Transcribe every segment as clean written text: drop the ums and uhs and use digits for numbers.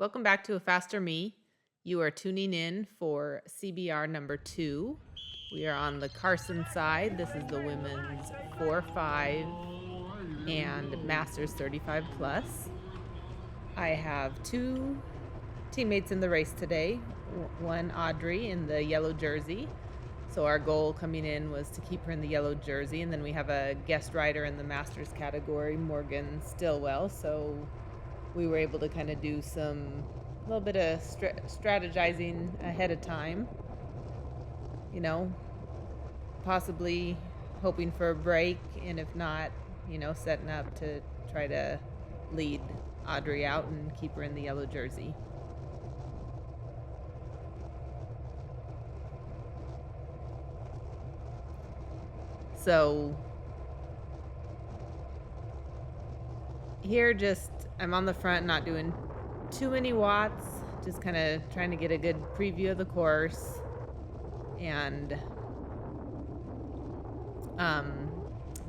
Welcome back to A Faster Me. You are tuning in for CBR number 2. We are on the Carson side. This is the women's 4-5 and Masters 35 plus. I have two teammates in the race today. One, Audrey, in the yellow jersey. So our goal coming in was to keep her in the yellow jersey. And then we have a guest rider in the Masters category, Morgan Stillwell. So we were able to kind of do some little bit of strategizing ahead of time, you know, possibly hoping for a break, and if not, setting up to try to lead Audrey out and keep her in the yellow jersey. So here, just I'm on the front, not doing too many watts, just kind of trying to get a good preview of the course. And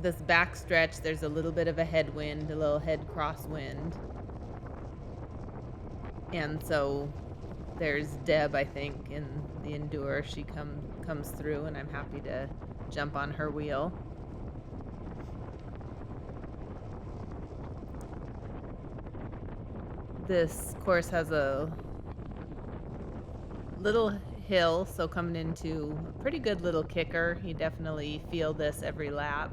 this back stretch, there's a little bit of a headwind, a little head crosswind. And so there's Deb, I think, in the Endure. She comes through, and I'm happy to jump on her wheel. This course has a little hill, so coming into a pretty good little kicker. You definitely feel this every lap.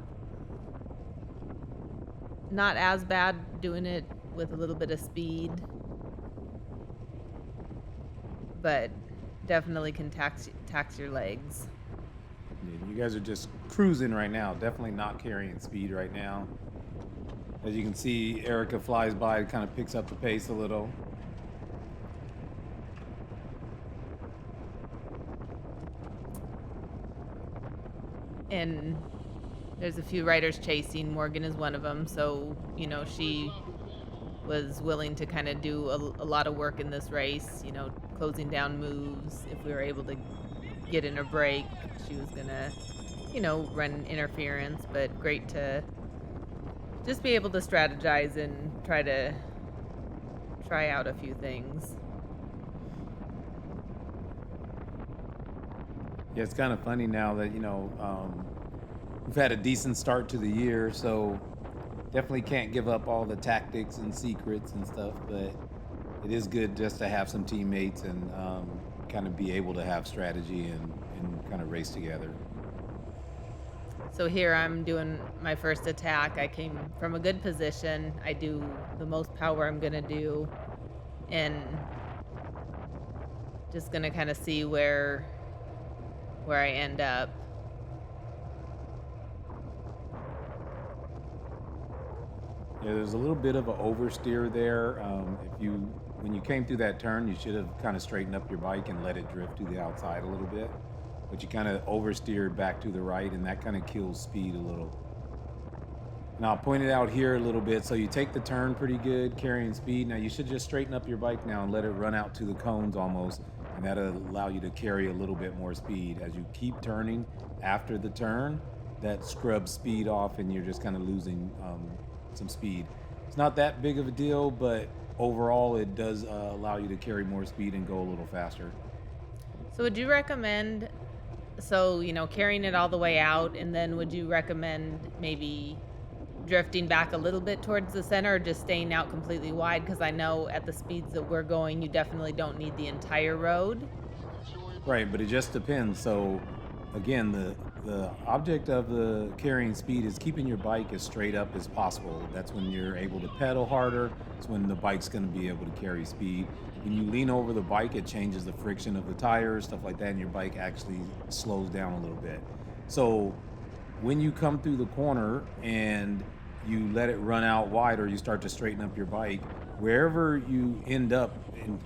Not as bad doing it with a little bit of speed, but definitely can tax your legs. Yeah, you guys are just cruising right now. Definitely not carrying speed right now. As you can see, Erica flies by, kind of picks up the pace a little. And there's a few riders chasing. Morgan is one of them. So, she was willing to kind of do a lot of work in this race, closing down moves. If we were able to get in a break, she was going to, run interference. But great to just be able to strategize and try out a few things. Yeah, it's kind of funny now that, we've had a decent start to the year, so definitely can't give up all the tactics and secrets and stuff, but it is good just to have some teammates and kind of be able to have strategy and kind of race together. So here I'm doing my first attack. I came from a good position. I do the most power I'm going to do, and just going to kind of see where I end up. Yeah, there's a little bit of an oversteer there. When you came through that turn, you should have kind of straightened up your bike and let it drift to the outside a little bit. But you kind of oversteered back to the right, and that kind of kills speed a little. Now I'll point it out here a little bit. So you take the turn pretty good, carrying speed. Now you should just straighten up your bike now and let it run out to the cones almost, and that'll allow you to carry a little bit more speed. As you keep turning after the turn, that scrubs speed off, and you're just kind of losing some speed. It's not that big of a deal, but overall it does allow you to carry more speed and go a little faster. So would you recommend, carrying it all the way out, and then would you recommend maybe drifting back a little bit towards the center, or just staying out completely wide? Because I know at the speeds that we're going, you definitely don't need the entire road. Right, but it just depends. So again, the object of the carrying speed is keeping your bike as straight up as possible. That's when you're able to pedal harder. It's when the bike's going to be able to carry speed. When you lean over the bike, it changes the friction of the tires, stuff like that, and your bike actually slows down a little bit. So when you come through the corner and you let it run out wide, or you start to straighten up your bike, wherever you end up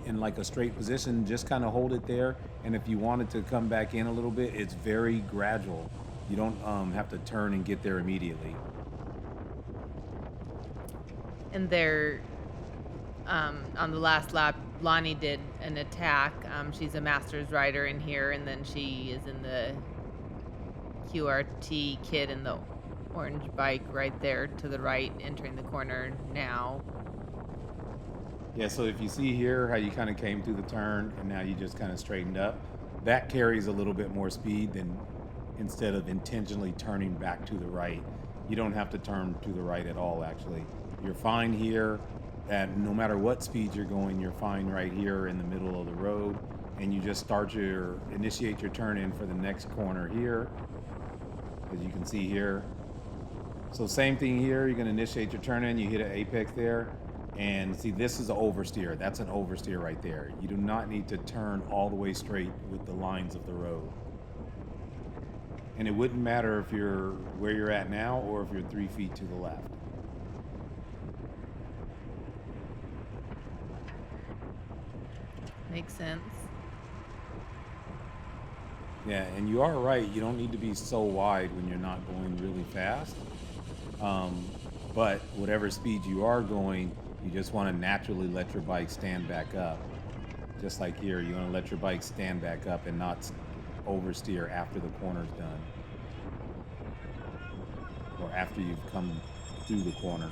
in like a straight position, just kind of hold it there. And if you wanted to come back in a little bit, it's very gradual. You don't have to turn and get there immediately. And they're on the last lap, Lonnie did an attack. She's a Masters rider in here, and then she is in the QRT kid in the orange bike right there to the right, entering the corner now. Yeah, so if you see here how you kind of came through the turn and now you just kind of straightened up, that carries a little bit more speed than instead of intentionally turning back to the right. You don't have to turn to the right at all, actually. You're fine here at no matter what speed you're going, you're fine right here in the middle of the road. And you just initiate your turn in for the next corner here, as you can see here. So same thing here, you're gonna initiate your turn in, you hit an apex there, and see this is an oversteer. That's an oversteer right there. You do not need to turn all the way straight with the lines of the road. And it wouldn't matter if you're where you're at now or if you're 3 feet to the left. Makes sense. Yeah, and you are right, you don't need to be so wide when you're not going really fast. But whatever speed you are going, you just want to naturally let your bike stand back up. Just like here, you want to let your bike stand back up and not oversteer after the corner's done. Or after you've come through the corner.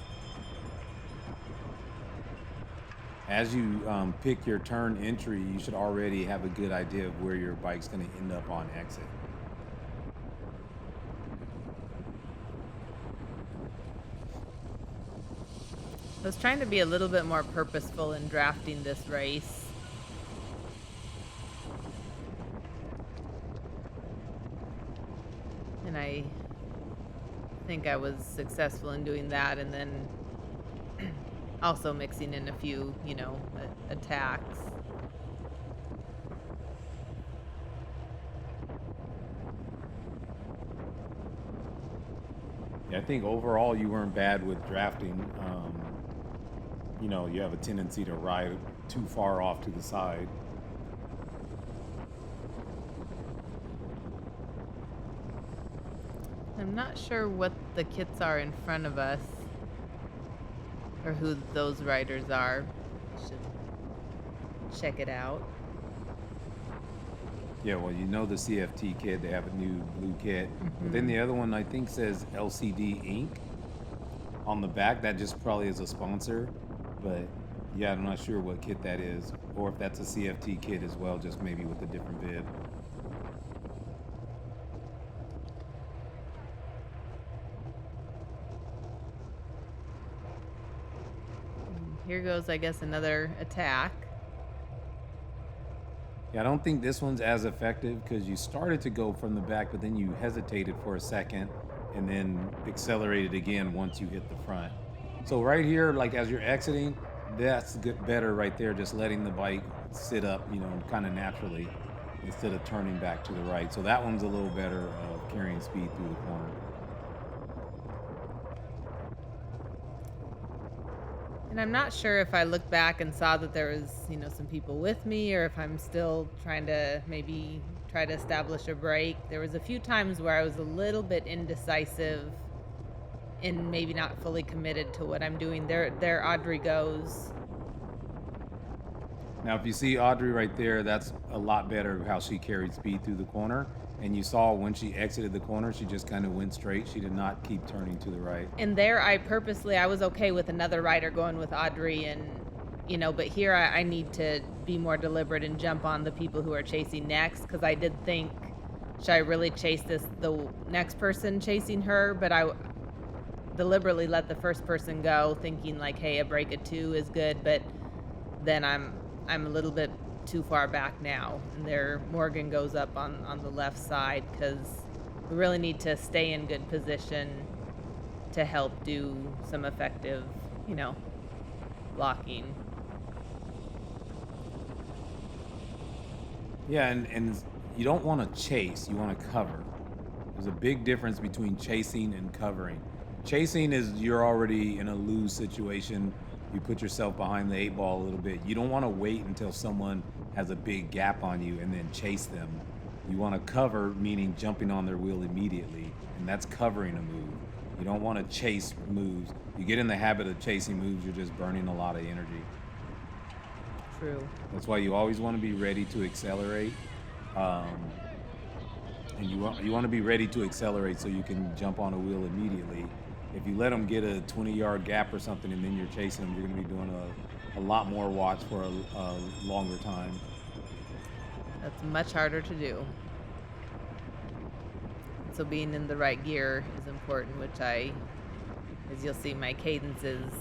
As you pick your turn entry, you should already have a good idea of where your bike's going to end up on exit. I was trying to be a little bit more purposeful in drafting this race. And I think I was successful in doing that, and then also mixing in a few, attacks. Yeah, I think overall you weren't bad with drafting. You have a tendency to ride too far off to the side. I'm not sure what the kits are in front of us, or who those riders are. Should check it out. Yeah, well, the CFT kit, they have a new blue kit. But then the other one I think says LCD Inc. on the back. That just probably is a sponsor. But yeah, I'm not sure what kit that is. Or if that's a CFT kit as well, just maybe with a different bib. Here goes, I guess, another attack. Yeah, I don't think this one's as effective because you started to go from the back, but then you hesitated for a second and then accelerated again once you hit the front. So right here, like as you're exiting, that's better right there, just letting the bike sit up, kind of naturally instead of turning back to the right. So that one's a little better of carrying speed through the corner. And I'm not sure if I looked back and saw that there was, some people with me, or if I'm still trying to maybe try to establish a break. There was a few times where I was a little bit indecisive and maybe not fully committed to what I'm doing. There Audrey goes. Now, if you see Audrey right there, that's a lot better how she carried speed through the corner. And you saw when she exited the corner, she just kind of went straight. She did not keep turning to the right. And there I was okay with another rider going with Audrey, and, but here I need to be more deliberate and jump on the people who are chasing next, because I did think, should I really chase the next person chasing her? But I deliberately let the first person go, thinking like, hey, a break of 2 is good, but then I'm a little bit too far back now, and there Morgan goes up on the left side, because we really need to stay in good position to help do some effective, blocking. Yeah, and you don't want to chase, you want to cover. There's a big difference between chasing and covering. Chasing is you're already in a lose situation. You put yourself behind the 8 ball a little bit. You don't want to wait until someone has a big gap on you and then chase them. You want to cover, meaning jumping on their wheel immediately, and that's covering a move. You don't want to chase moves. You get in the habit of chasing moves, you're just burning a lot of energy. True. That's why you always want to be ready to accelerate. And you want to be ready to accelerate so you can jump on a wheel immediately. If you let them get a 20-yard gap or something and then you're chasing them, you're going to be doing a lot more watts for a longer time. That's much harder to do. So being in the right gear is important, as you'll see, my cadence is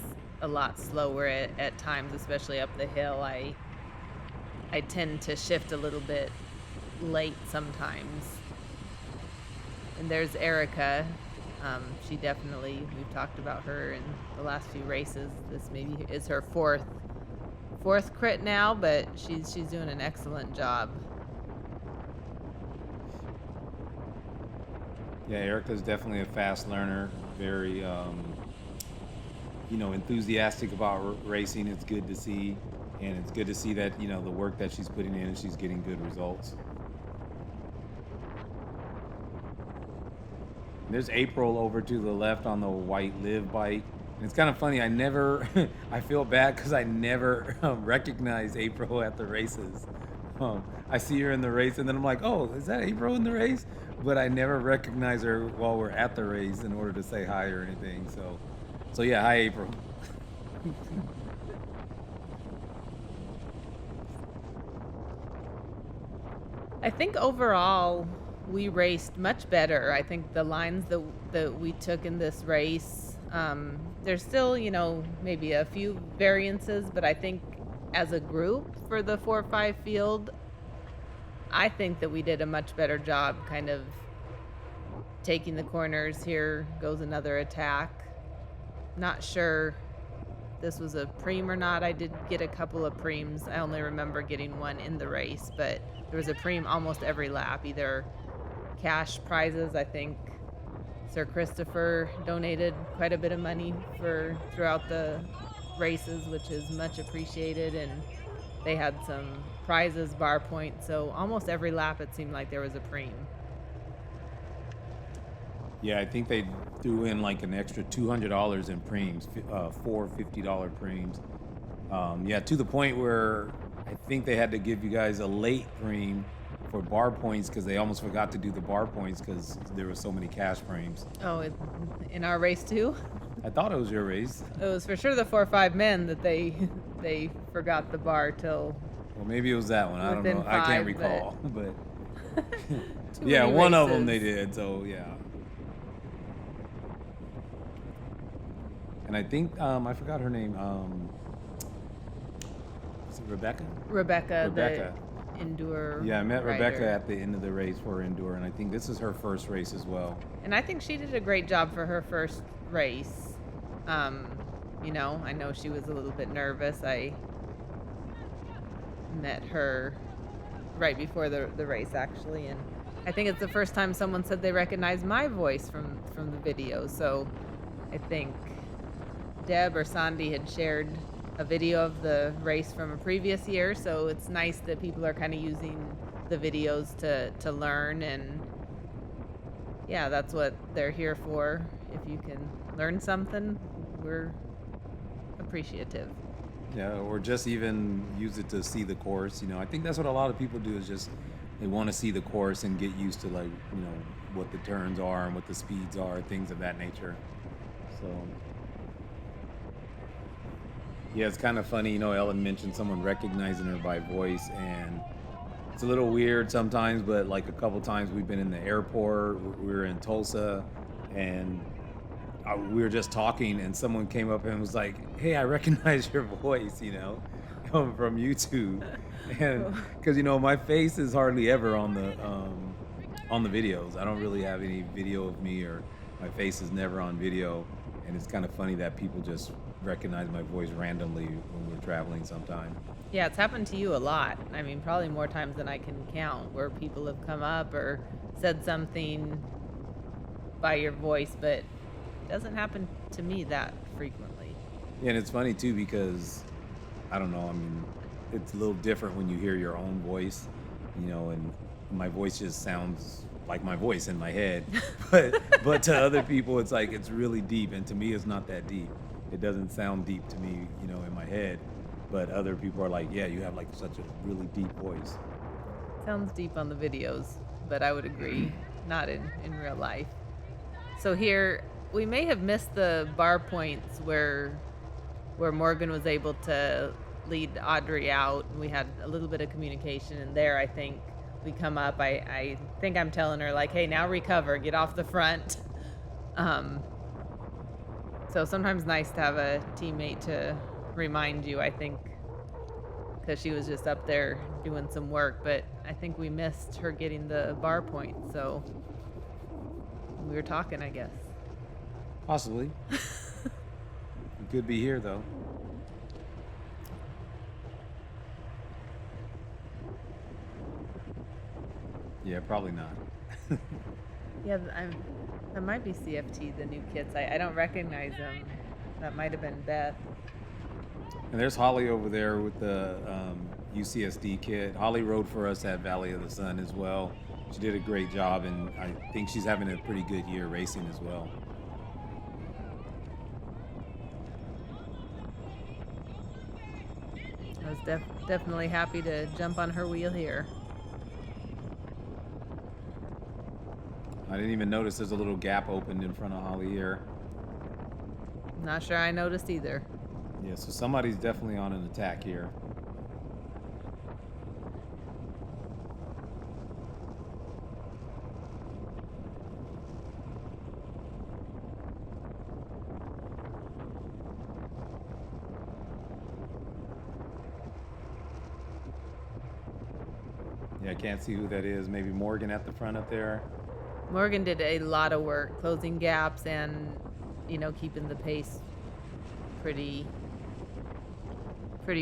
a lot slower at times, especially up the hill. I tend to shift a little bit late sometimes. And there's Erica. She definitely, we've talked about her in the last few races. This maybe is her fourth crit now, but she's doing an excellent job. Yeah, Erica's definitely a fast learner, very enthusiastic about racing. It's good to see, and it's good to see that the work that she's putting in, she's getting good results. There's April over to the left on the white live bike. And it's kind of funny. I feel bad because I never recognize April at the races. I see her in the race and then I'm like, oh, is that April in the race? But I never recognize her while we're at the race in order to say hi or anything. So yeah, hi, April. I think overall we raced much better. I think the lines that we took in this race, there's still, maybe a few variances, but I think as a group for the 4-5 field, I think that we did a much better job kind of taking the corners. Here goes another attack. Not sure this was a preem or not. I did get a couple of preems. I only remember getting one in the race, but there was a preem almost every lap, either cash prizes. I think Sir Christopher donated quite a bit of money throughout the races, which is much appreciated, and they had some prizes, bar points, so almost every lap it seemed like there was a preem. Yeah, I think they threw in like an extra $200 in preems, 4 $50 preems. Yeah, to the point where I think they had to give you guys a late preem for bar points because they almost forgot to do the bar points because there were so many cash preems. Oh, in our race too? I thought it was your race. It was for sure the 4-5 men that they forgot the bar till. Well, maybe it was that one. I don't know. I can't recall, but yeah, one of them they did. So yeah. And I think I forgot her name. Is it Rebecca? Rebecca. The Endure. Yeah, I met rider. Rebecca at the end of the race for Endure, and I think this is her first race as well. And I think she did a great job for her first race. I know she was a little bit nervous. I met her right before the race, actually, and I think it's the first time someone said they recognized my voice from the video. So I think Deb or Sandy had shared a video of the race from a previous year, so it's nice that people are kind of using the videos to learn, and yeah, that's what they're here for. If you can learn something, we're appreciative. Yeah, or just even use it to see the course. I think that's what a lot of people do, is just they want to see the course and get used to what the turns are and what the speeds are, things of that nature. So yeah, it's kind of funny. Ellen mentioned someone recognizing her by voice, and it's a little weird sometimes, but like a couple times we've been in the airport, we were in Tulsa, and we were just talking, and someone came up and was like, hey, I recognize your voice, from YouTube. And because, my face is hardly ever on the videos. I don't really have any video of me, or my face is never on video. And it's kind of funny that people just recognize my voice randomly when we're traveling sometime. Yeah, it's happened to you a lot. I mean, probably more times than I can count, where people have come up or said something by your voice, but it doesn't happen to me that frequently. Yeah, and it's funny too because, I don't know, it's a little different when you hear your own voice, and my voice just sounds like my voice in my head. But to other people, it's like, it's really deep, and to me, it's not that deep. It doesn't sound deep to me, in my head. But other people are like, yeah, you have like such a really deep voice. Sounds deep on the videos, but I would agree, not in real life. So here, we may have missed the bar points where where Morgan was able to lead Audrey out. We had a little bit of communication, and there I think we come up. I think I'm telling her like, hey, now recover, get off the front. Um, so sometimes nice to have a teammate to remind you, I think, because she was just up there doing some work, but I think we missed her getting the bar point, so we were talking, I guess. Possibly. You could be here though. Yeah, probably not. Yeah, that might be CFT, the new kits. I don't recognize them. That might have been Beth. And there's Holly over there with the UCSD kit. Holly rode for us at Valley of the Sun as well. She did a great job, and I think she's having a pretty good year racing as well. I was definitely happy to jump on her wheel here. I didn't even notice there's a little gap opened in front of Holly here. Not sure I noticed either. Yeah, so somebody's definitely on an attack here. Yeah, I can't see who that is. Maybe Morgan at the front up there. Morgan did a lot of work closing gaps and, keeping the pace pretty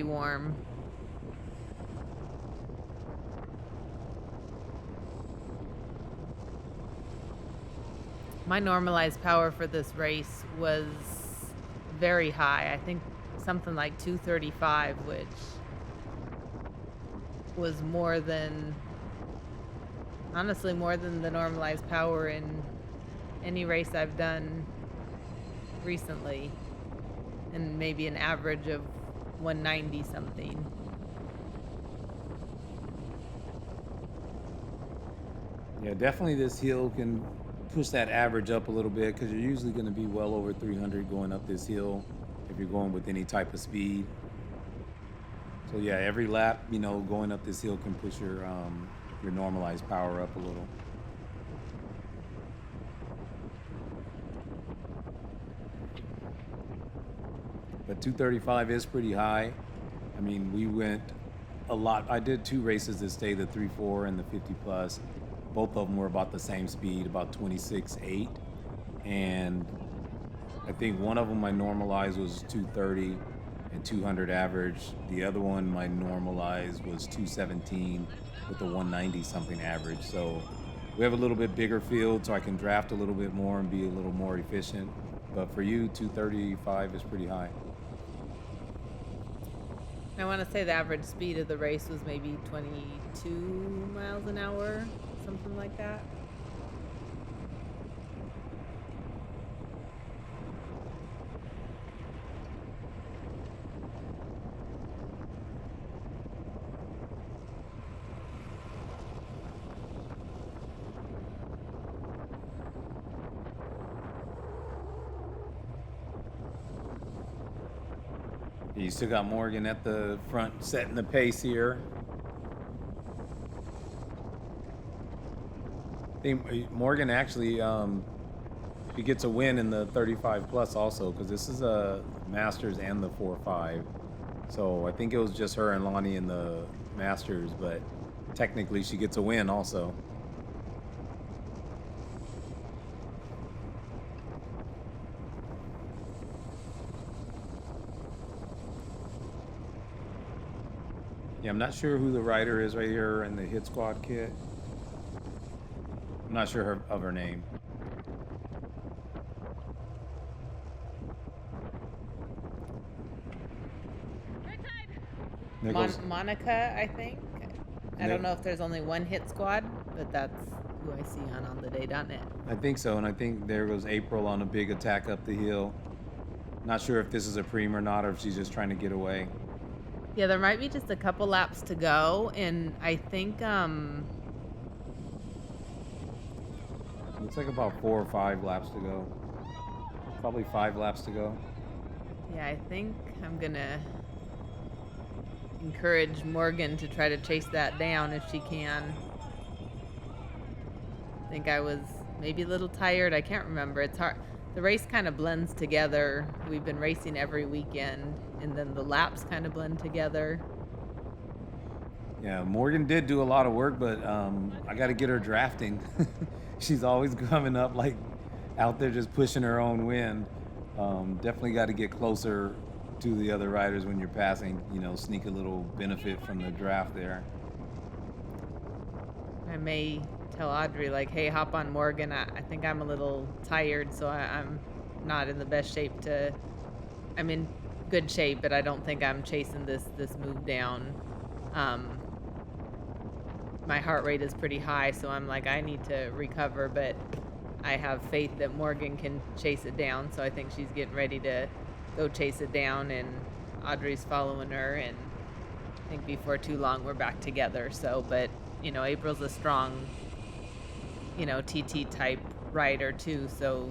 warm. My normalized power for this race was very high. I think something like 235, which was honestly more than the normalized power in any race I've done recently, and maybe an average of 190 something. Yeah, definitely this hill can push that average up a little bit because you're usually going to be well over 300 going up this hill if you're going with any type of speed. So yeah, every lap, going up this hill can push your normalized power up a little. But 235 is pretty high. I mean, we went a lot. I did 2 races this day, the 3.4 and the 50 plus. Both of them were about the same speed, about 26.8. And I think one of them my normalized was 230 and 200 average. The other one my normalized was 217 with a 190 something average. So we have a little bit bigger field, so I can draft a little bit more and be a little more efficient. But for you, 235 is pretty high. I want to say the average speed of the race was maybe 22 miles an hour, something like that. You still got Morgan at the front setting the pace here. I think Morgan actually he gets a win in the 35 plus also because this is a Masters and the 4.5. So I think it was just her and Lonnie in the Masters, but technically she gets a win also. Yeah, I'm not sure who the rider is right here in the hit squad kit. I'm not sure of her name. Monica, I think. I don't know if there's only one hit squad, but that's who I see on ontheday.net. I think so, and I think there goes April on a big attack up the hill. Not sure if this is a preem or not, or if she's just trying to get away. Yeah, there might be just a couple laps to go, and I think looks like about 4 or 5 laps to go. Probably 5 laps to go. yeah, I think I'm gonna encourage Morgan to try to chase that down if she can. I think I was maybe a little tired. I can't remember. It's hard. The race kind of blends together. We've been racing every weekend, and then the laps kind of blend together. Yeah, Morgan did do a lot of work, but I got to get her drafting. She's always coming up like out there just pushing her own wind. Definitely got to get closer to the other riders when you're passing. Sneak a little benefit from the draft there. I may tell Audrey, like, hey, hop on Morgan. I think I'm a little tired, so I'm not in the best shape to. I'm in good shape, but I don't think I'm chasing this move down. My heart rate is pretty high, so I'm like, I need to recover, but I have faith that Morgan can chase it down, so I think she's getting ready to go chase it down, and Audrey's following her, and I think before too long we're back together. So, but April's a strong TT type rider too, so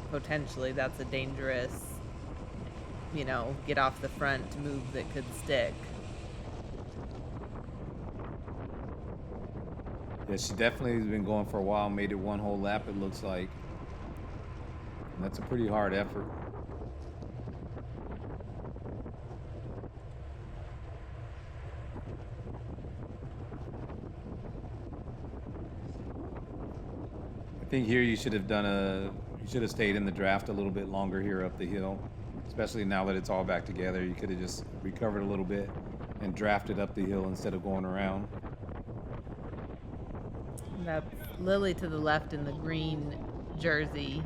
potentially that's a dangerous get off the front move that could stick. Yeah, she definitely has been going for a while. Made it one whole lap, it looks like. And that's a pretty hard effort. I think here you should have stayed in the draft a little bit longer here up the hill, especially now that it's all back together. You could have just recovered a little bit and drafted up the hill instead of going around. That's Lily to the left in the green jersey.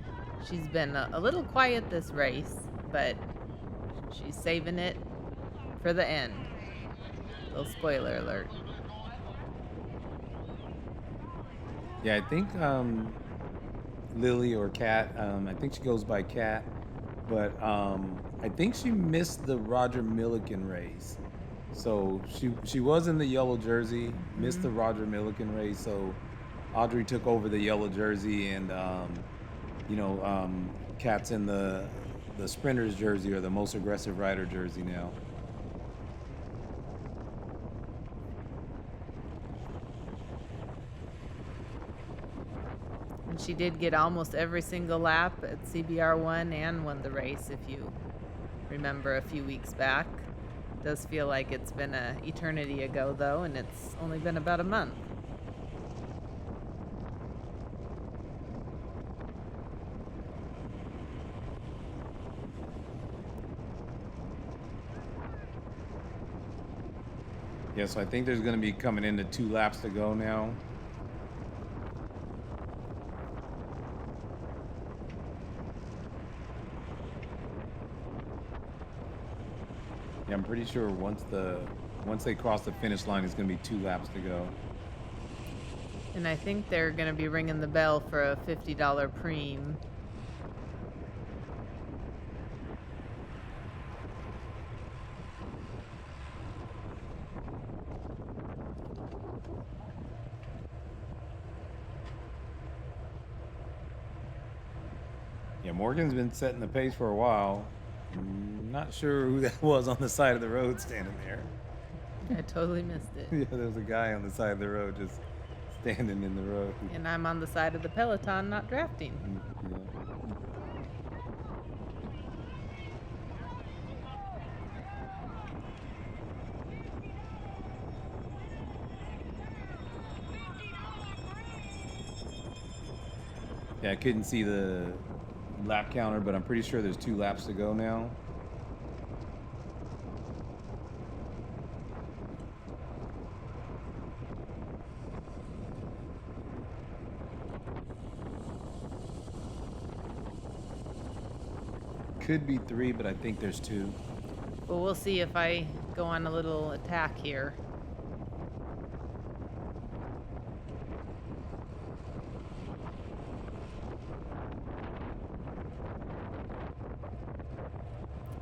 She's been a little quiet this race, but she's saving it for the end. Little spoiler alert. Yeah, I think Lily or Kat, I think she goes by Kat, but I think she missed the Roger Milliken race. So she was in the yellow jersey, missed the Roger Milliken race, so Audrey took over the yellow jersey, and Kat's in the sprinter's jersey, or the most aggressive rider jersey now. And she did get almost every single lap at CBR1 and won the race, if you remember a few weeks back. It does feel like it's been an eternity ago, though, and it's only been about a month. Yeah, so I think there's going to be coming into 2 laps to go now. Yeah, I'm pretty sure once they cross the finish line, it's going to be 2 laps to go. And I think they're going to be ringing the bell for a $50 preem. Yeah, Morgan's been setting the pace for a while. I'm not sure who that was on the side of the road standing there. I totally missed it. Yeah, there was a guy on the side of the road just standing in the road. And I'm on the side of the peloton not drafting. Yeah. Yeah, I couldn't see the lap counter, but I'm pretty sure there's 2 laps to go now. Could be 3, but I think there's 2. But we'll see if I go on a little attack here.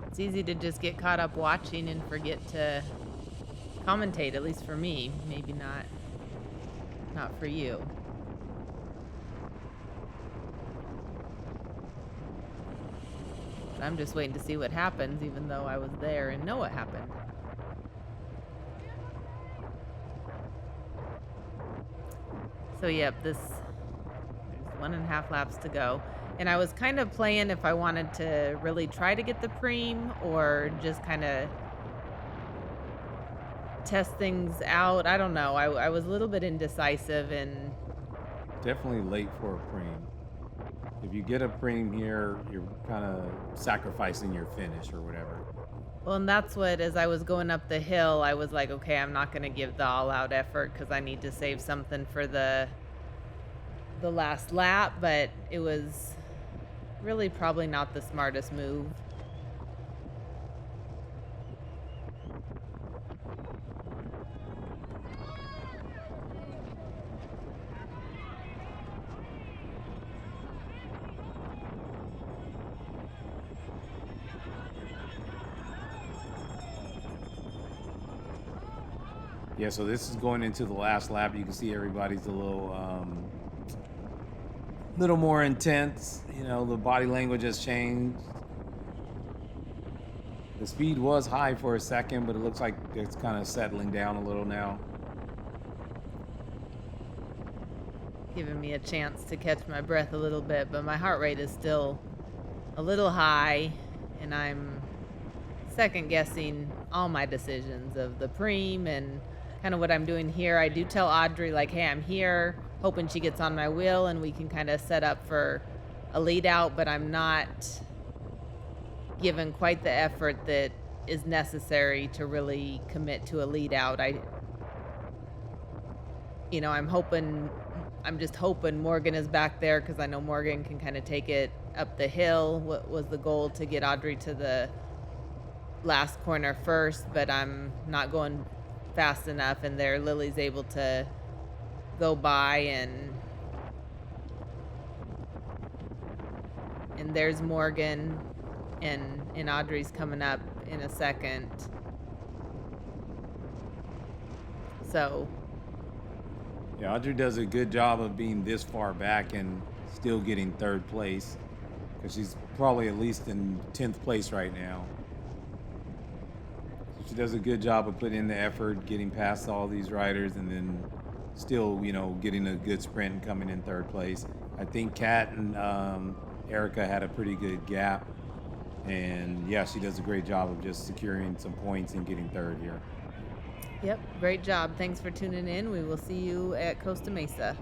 It's easy to just get caught up watching and forget to commentate, at least for me. Maybe not for you. But I'm just waiting to see what happens, even though I was there and know what happened. So, yep, there's 1.5 laps to go. And I was kind of playing if I wanted to really try to get the preem or just kind of test things out. I don't know. I was a little bit indecisive, and Definitely late for a preem. If you get a preem here, you're kind of sacrificing your finish or whatever. well, and that's what, as I was going up the hill, I was like, okay, I'm not going to give the all out effort because I need to save something for the last lap, but it was really probably not the smartest move. Yeah, so this is going into the last lap. You can see everybody's a little more intense. You know, the body language has changed. The speed was high for a second, but it looks like it's kind of settling down a little now. Giving me a chance to catch my breath a little bit, but my heart rate is still a little high, and I'm second guessing all my decisions of the preem and kind of what I'm doing here. I do tell Audrey, like, hey, I'm here, hoping she gets on my wheel and we can kind of set up for a lead out, but I'm not given quite the effort that is necessary to really commit to a lead out. I'm just hoping Morgan is back there because I know Morgan can kind of take it up the hill. What was the goal, to get Audrey to the last corner first, but I'm not going fast enough, and there Lily's able to go by, and there's Morgan, and Audrey's coming up in a second. So Yeah, Audrey does a good job of being this far back and still getting third place, because she's probably at least in 10th place right now. She does a good job of putting in the effort, getting past all these riders, and then still, getting a good sprint and coming in third place. I think Kat and Erica had a pretty good gap, and yeah, she does a great job of just securing some points and getting third here. yep, great job. Thanks for tuning in. We will see you at Costa Mesa.